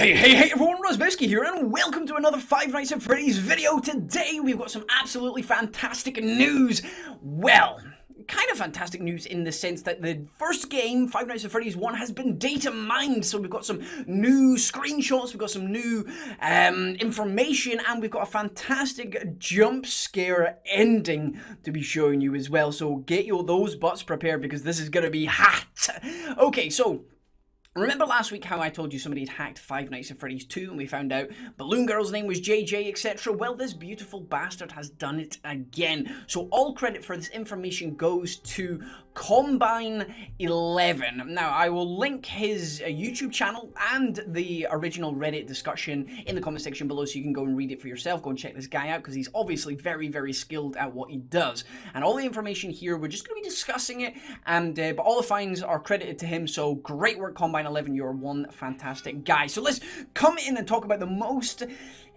Hey everyone, Rosbowski here, and welcome to another Five Nights at Freddy's video. Today we've got some absolutely fantastic news. Well, kind of fantastic news in the sense that the first game, Five Nights at Freddy's 1, has been data mined. So we've got some new screenshots, we've got some new information, and we've got a fantastic jump scare ending to be showing you as well. So get your those butts prepared because this is going to be hot. Okay, so remember last week how I told you somebody had hacked Five Nights at Freddy's 2 and we found out Balloon Girl's name was JJ, etc.? Well, this beautiful bastard has done it again. So all credit for this information goes to Combine11. Now, I will link his YouTube channel and the original Reddit discussion in the comment section below so you can go and read it for yourself. Go and check this guy out because he's obviously very, very skilled at what he does. And all the information here, we're just going to be discussing it, and but all the finds are credited to him, so great work, Combine11, you're one fantastic guy. So let's come in and talk about the most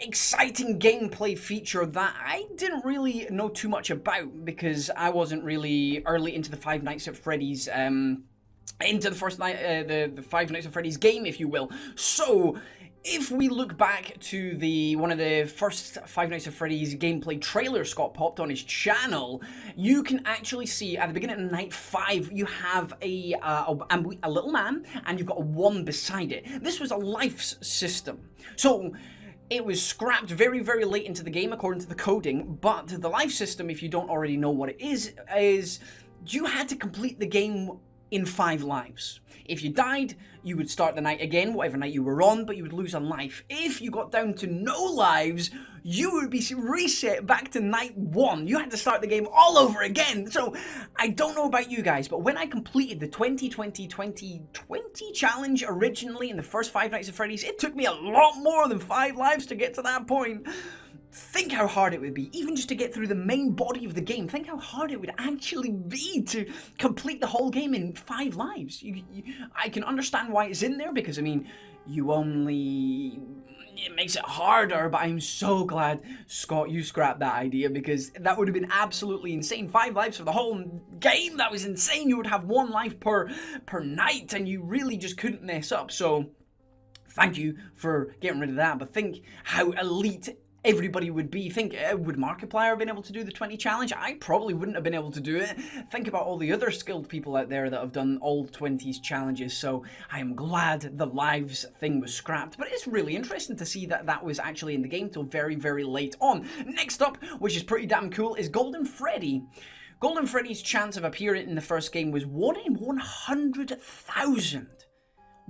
exciting gameplay feature that I didn't really know too much about because I wasn't really early into the Five Nights at Freddy's, into the first night, the Five Nights at Freddy's game, if you will. So if we look back to one of the first Five Nights at Freddy's gameplay trailers Scott popped on his channel, you can actually see at the beginning of night 5 you have a little man and you've got a 1 beside it. This was a life system. So it was scrapped very, very late into the game according to the coding, but the life system, if you don't already know what it is you had to complete the game in 5 lives. If you died, you would start the night again, whatever night you were on, but you would lose a life. If you got down to no lives, you would be reset back to night 1. You had to start the game all over again. So, I don't know about you guys, but when I completed the 2020 challenge originally in the first Five Nights at Freddy's, it took me a lot more than 5 lives to get to that point. Think how hard it would be, even just to get through the main body of the game. Think how hard it would actually be to complete the whole game in 5 lives. I can understand why it's in there, because, I mean, it makes it harder, but I'm so glad, Scott, you scrapped that idea, because that would have been absolutely insane. 5 lives for the whole game, that was insane. You would have 1 life per night, and you really just couldn't mess up. So, thank you for getting rid of that, but think how elite everybody would be. Think, would Markiplier have been able to do the 20 challenge? I probably wouldn't have been able to do it. Think about all the other skilled people out there that have done all 20s challenges, so I am glad the lives thing was scrapped, but it's really interesting to see that that was actually in the game till very, very late on. Next up, which is pretty damn cool, is Golden Freddy. Golden Freddy's chance of appearing in the first game was 1 in 100,000.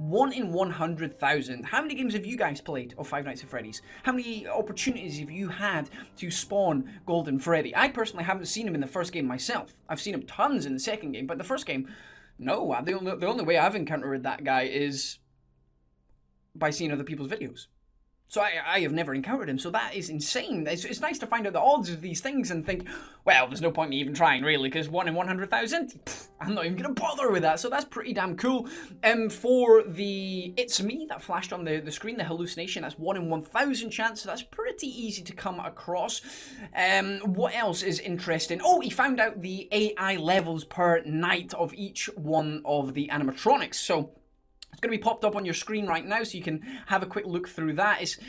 1 in 100,000. How many games have you guys played of Five Nights at Freddy's? How many opportunities have you had to spawn Golden Freddy? I personally haven't seen him in the first game myself. I've seen him tons in the second game, but the first game, no. The only way I've encountered that guy is by seeing other people's videos. So I have never encountered him, so that is insane. It's nice to find out the odds of these things and think, well, there's no point me even trying, really, because 1 in 100,000? I'm not even going to bother with that, so that's pretty damn cool. For the It's Me that flashed on the screen, the hallucination, that's 1 in 1,000 chance, so that's pretty easy to come across. What else is interesting? Oh, he found out the AI levels per night of each one of the animatronics, so it's going to be popped up on your screen right now, so you can have a quick look through that. It's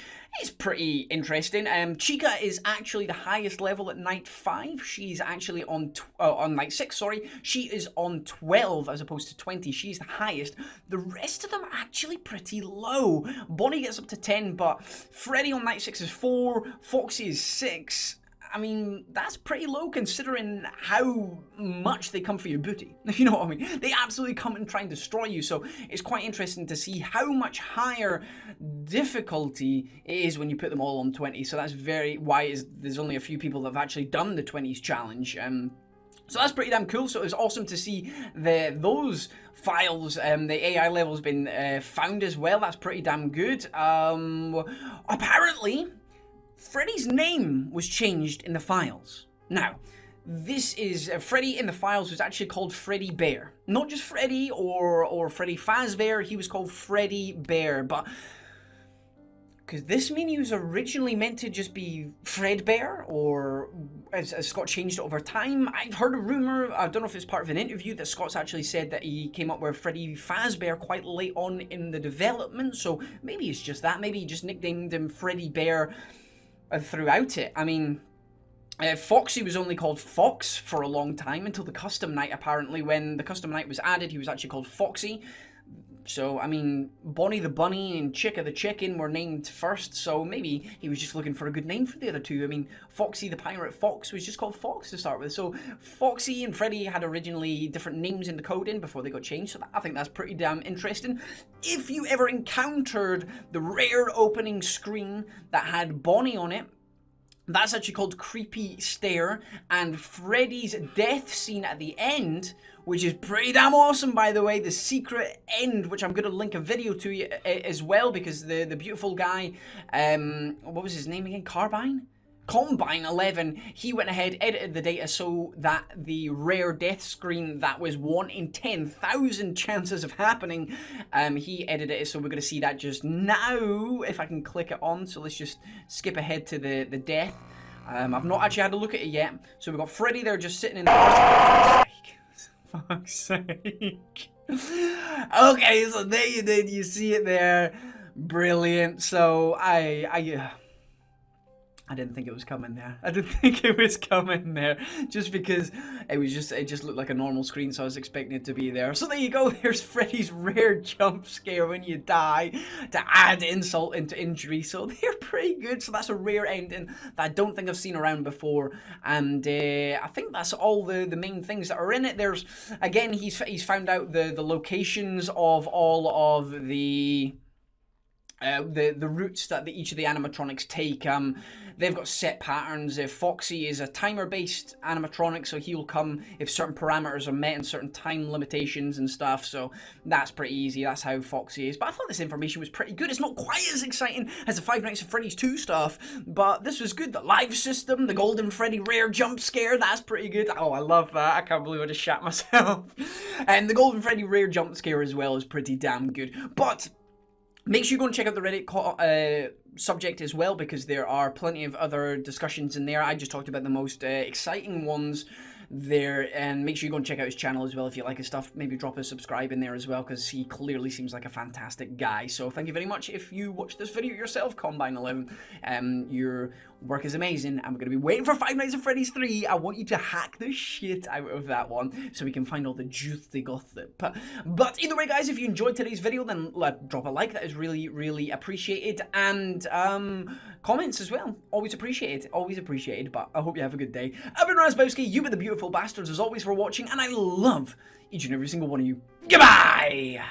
pretty interesting. Chica is actually the highest level at night 5. She's actually on night 6, sorry. She is on 12 as opposed to 20. She's the highest. The rest of them are actually pretty low. Bonnie gets up to 10, but Freddy on night 6 is 4. Foxy is 6. I mean, that's pretty low considering how much they come for your booty, if you know what I mean. They absolutely come and try and destroy you, so it's quite interesting to see how much higher difficulty it is when you put them all on 20. So that's there's only a few people that have actually done the 20s challenge. So that's pretty damn cool. So it was awesome to see those files, the AI level's been found as well. That's pretty damn good. Apparently Freddy's name was changed in the files. Now, this is Freddy in the files was actually called Freddy Bear. Not just Freddy or Freddy Fazbear, he was called Freddy Bear, but could this mean he was originally meant to just be Fredbear, or has Scott changed it over time? I've heard a rumour, I don't know if it's part of an interview, that Scott's actually said that he came up with Freddy Fazbear quite late on in the development, so maybe it's just that. Maybe he just nicknamed him Freddy Bear throughout it. I mean, Foxy was only called Fox for a long time, until the Custom Night, apparently. When the Custom Night was added, he was actually called Foxy. So, I mean, Bonnie the Bunny and Chicka the Chicken were named first, so maybe he was just looking for a good name for the other two. I mean, Foxy the Pirate Fox was just called Fox to start with. So, Foxy and Freddy had originally different names in the coding before they got changed, so I think that's pretty damn interesting. If you ever encountered the rare opening screen that had Bonnie on it, that's actually called Creepy Stare, and Freddy's death scene at the end, which is pretty damn awesome, by the way, the secret end, which I'm going to link a video to you as well, because the beautiful guy, what was his name again, Combine 11, he went ahead, edited the data so that the rare death screen that was 1 in 10,000 chances of happening, he edited it, so we're going to see that just now, if I can click it on. So let's just skip ahead to the death. I've not actually had a look at it yet. So we've got Freddy there just sitting in the fuck's sake. Okay, so there you did, you see it there. Brilliant. So I didn't think it was coming there. I didn't think it was coming there. Just because it just looked like a normal screen, so I was expecting it to be there. So there you go, there's Freddy's rare jump scare when you die, to add insult into injury. So they're pretty good. So that's a rare ending that I don't think I've seen around before. And I think that's all the main things that are in it. There's, again, he's found out the locations of all of the routes that each of the animatronics take. They've got set patterns. If Foxy is a timer-based animatronic, so he'll come if certain parameters are met and certain time limitations and stuff, so that's pretty easy. That's how Foxy is. But I thought this information was pretty good. It's not quite as exciting as the Five Nights at Freddy's 2 stuff, but this was good. The live system, the Golden Freddy rare jump scare, that's pretty good. Oh, I love that. I can't believe I just shat myself. And the Golden Freddy rare jump scare as well is pretty damn good. But make sure you go and check out the Reddit subject as well, because there are plenty of other discussions in there. I just talked about the most exciting ones there, and make sure you go and check out his channel as well if you like his stuff. Maybe drop a subscribe in there as well, because he clearly seems like a fantastic guy. So thank you very much if you watched this video yourself, Combine11. Your work is amazing, and we're going to be waiting for Five Nights at Freddy's 3. I want you to hack the shit out of that one so we can find all the juice they got there. But either way, guys, if you enjoyed today's video, then drop a like. That is really, really appreciated. And comments as well. Always appreciated. Always appreciated. But I hope you have a good day. I've been Razbowski. You've been the beautiful bastards as always for watching, and I love each and every single one of you. Goodbye!